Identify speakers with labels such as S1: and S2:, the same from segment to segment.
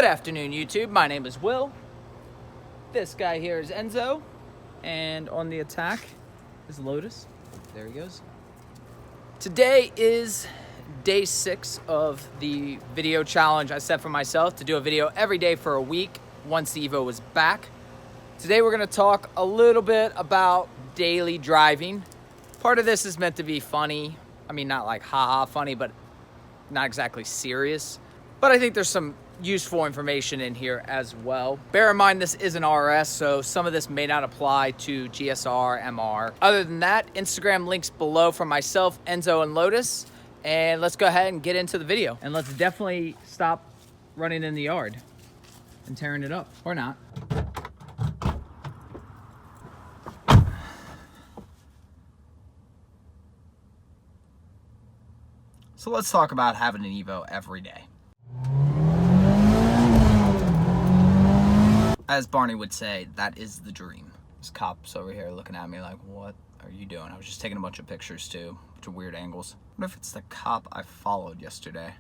S1: Good afternoon, YouTube. My name is Will. This guy here is Enzo. And on the attack is Lotus. There he goes. Today is day 6 of the video challenge I set for myself to do a video every day for a week once the Evo was back. Today we're going to talk a little bit about daily driving. Part of this is meant to be funny. I mean, not like haha funny, but not exactly serious. But I think there's some useful information in here as well. Bear in mind this is an RS, so some of this may not apply to GSR, MR. Other than that, Instagram links below for myself, Enzo, and Lotus. And let's go ahead and get into the video. And let's definitely stop running in the yard and tearing it up, or not. So let's talk about having an Evo every day. As Barney would say, that is the dream. This cop's over here looking at me like, what are you doing? I was just taking a bunch of pictures too, a bunch of weird angles. What if it's the cop I followed yesterday?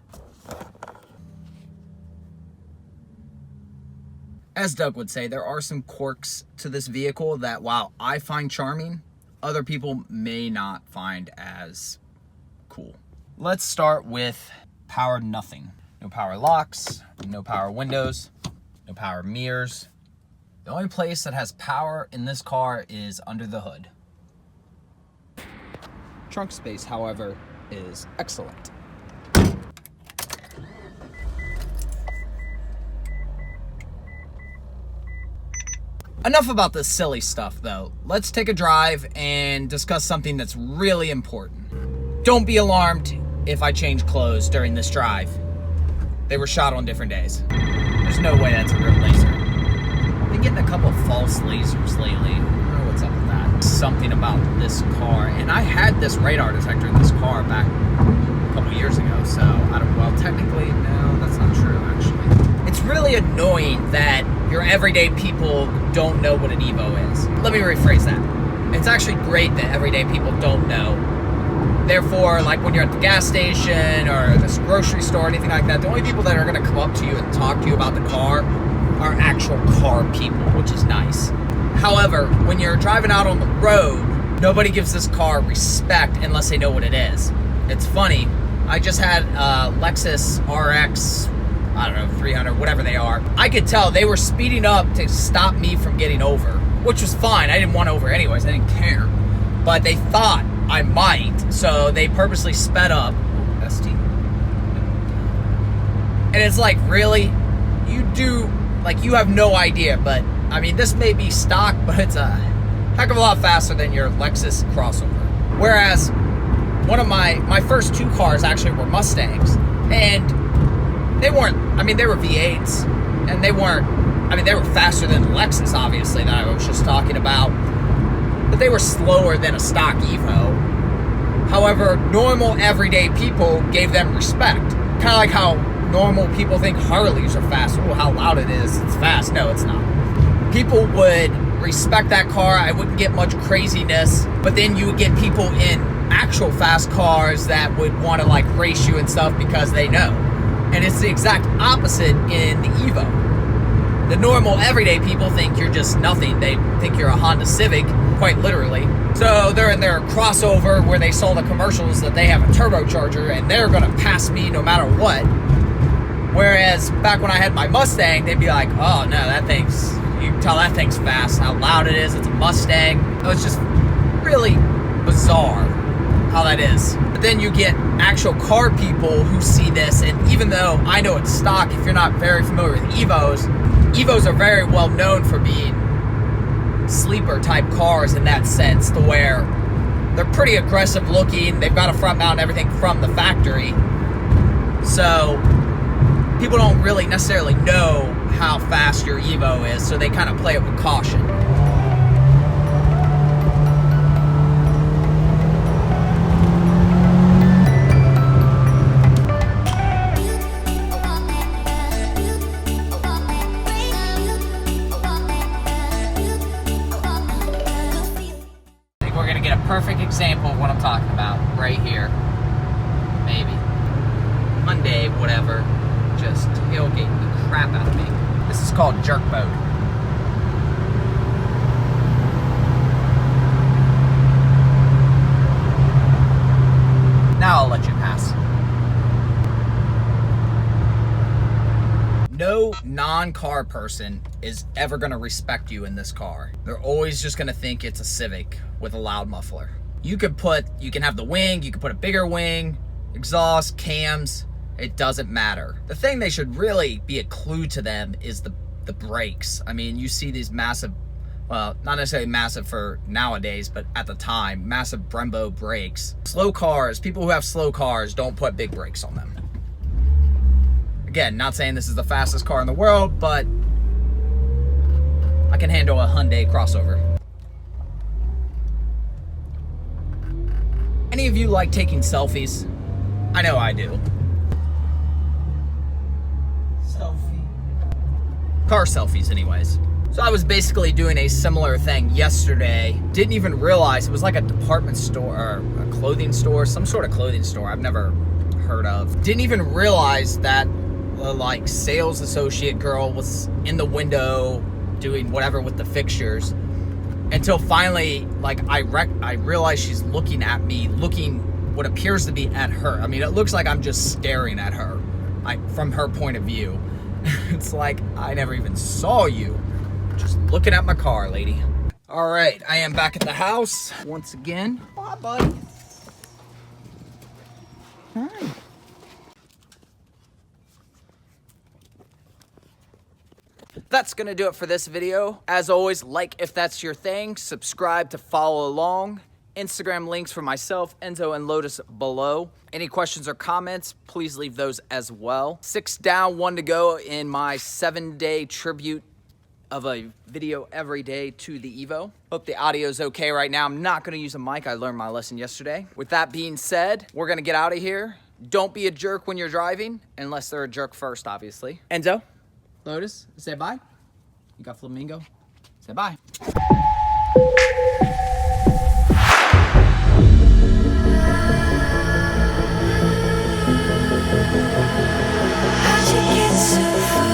S1: As Doug would say, there are some quirks to this vehicle that while I find charming, other people may not find as cool. Let's start with power nothing. No power locks, no power windows, no power mirrors. The only place that has power in this car is under the hood. Trunk space, however, is excellent. Enough about this silly stuff, though. Let's take a drive and discuss something that's really important. Don't be alarmed if I change clothes during this drive. They were shot on different days. There's no way that's a real laser. I've been getting a couple false lasers lately. I don't know what's up with that. Something about this car, and I had this radar detector in this car back a couple years ago, so well, technically, no, that's not true, actually. It's really annoying that your everyday people don't know what an Evo is. Let me rephrase that. It's actually great that everyday people don't know. Therefore, like when you're at the gas station or this grocery store or anything like that, the only people that are going to come up to you and talk to you about the car are actual car people, which is nice. However, when you're driving out on the road, nobody gives this car respect unless they know what it is. It's funny. I just had a Lexus RX, I don't know, 300, whatever they are. I could tell they were speeding up to stop me from getting over, which was fine. I didn't want over anyways. I didn't care. But they thought I might, so they purposely sped up. ST. And it's like, really? You have no idea, but I mean, this may be stock, but it's a heck of a lot faster than your Lexus crossover. Whereas, one of my first 2 cars actually were Mustangs, and they weren't, I mean, they were V8s, and they weren't, I mean, they were faster than the Lexus, obviously, that I was just talking about, but they were slower than a stock Evo. However, normal everyday people gave them respect. Kind of like how normal people think Harleys are fast. Oh, how loud it is, it's fast. No, it's not. People would respect that car. I wouldn't get much craziness, but then you would get people in actual fast cars that would want to like race you and stuff because they know. And it's the exact opposite in the Evo. The normal everyday people think you're just nothing. They think you're a Honda Civic, quite literally. So they're in their crossover where they saw the commercials that they have a turbocharger and they're gonna pass me no matter what. Whereas back when I had my Mustang, they'd be like, oh no, you can tell that thing's fast, how loud it is, it's a Mustang. It was just really bizarre how that is. But then you get actual car people who see this, and even though I know it's stock, if you're not very familiar with Evos are very well known for being sleeper type cars in that sense, to where they're pretty aggressive looking. They've got a front mount and everything from the factory. So people don't really necessarily know how fast your Evo is, so they kind of play it with caution. Get a perfect example of what I'm talking about right here. Maybe Monday, whatever, just tailgating the crap out of me. This is called jerk mode. Now I'll let you pass. No non-car person is ever gonna respect you in this car. They're always just gonna think it's a Civic with a loud muffler. You can have the wing, you can put a bigger wing, exhaust, cams, it doesn't matter. The thing they should really be a clue to them is the brakes. I mean, you see these massive, well, not necessarily massive for nowadays, but at the time, massive Brembo brakes. Slow cars, people who have slow cars don't put big brakes on them. Again, not saying this is the fastest car in the world, but I can handle a Hyundai crossover. Any of you like taking selfies? I know I do. Selfie. Car selfies, anyways. So I was basically doing a similar thing yesterday. Didn't even realize it was like a department store or a clothing store, some sort of clothing store I've never heard of. Didn't even realize that like sales associate girl was in the window doing whatever with the fixtures until finally like I realized she's looking at me, looking what appears to be at her. I mean, it looks like I'm just staring at her from her point of view. It's like I never even saw you, just looking at my car, lady. All right, I am back at the house once again. Hi, buddy. Hi. That's gonna do it for this video. As always, like if that's your thing, subscribe to follow along. Instagram links for myself, Enzo, and Lotus below. Any questions or comments, please leave those as well. 6 down, 1 to go in my 7-day tribute of a video every day to the Evo. Hope the audio's okay right now. I'm not gonna use a mic. I learned my lesson yesterday. With that being said, we're gonna get out of here. Don't be a jerk when you're driving, unless they're a jerk first, obviously. Enzo? Lotus, say bye. You got Flamingo. Say bye.
S2: How'd you get so far?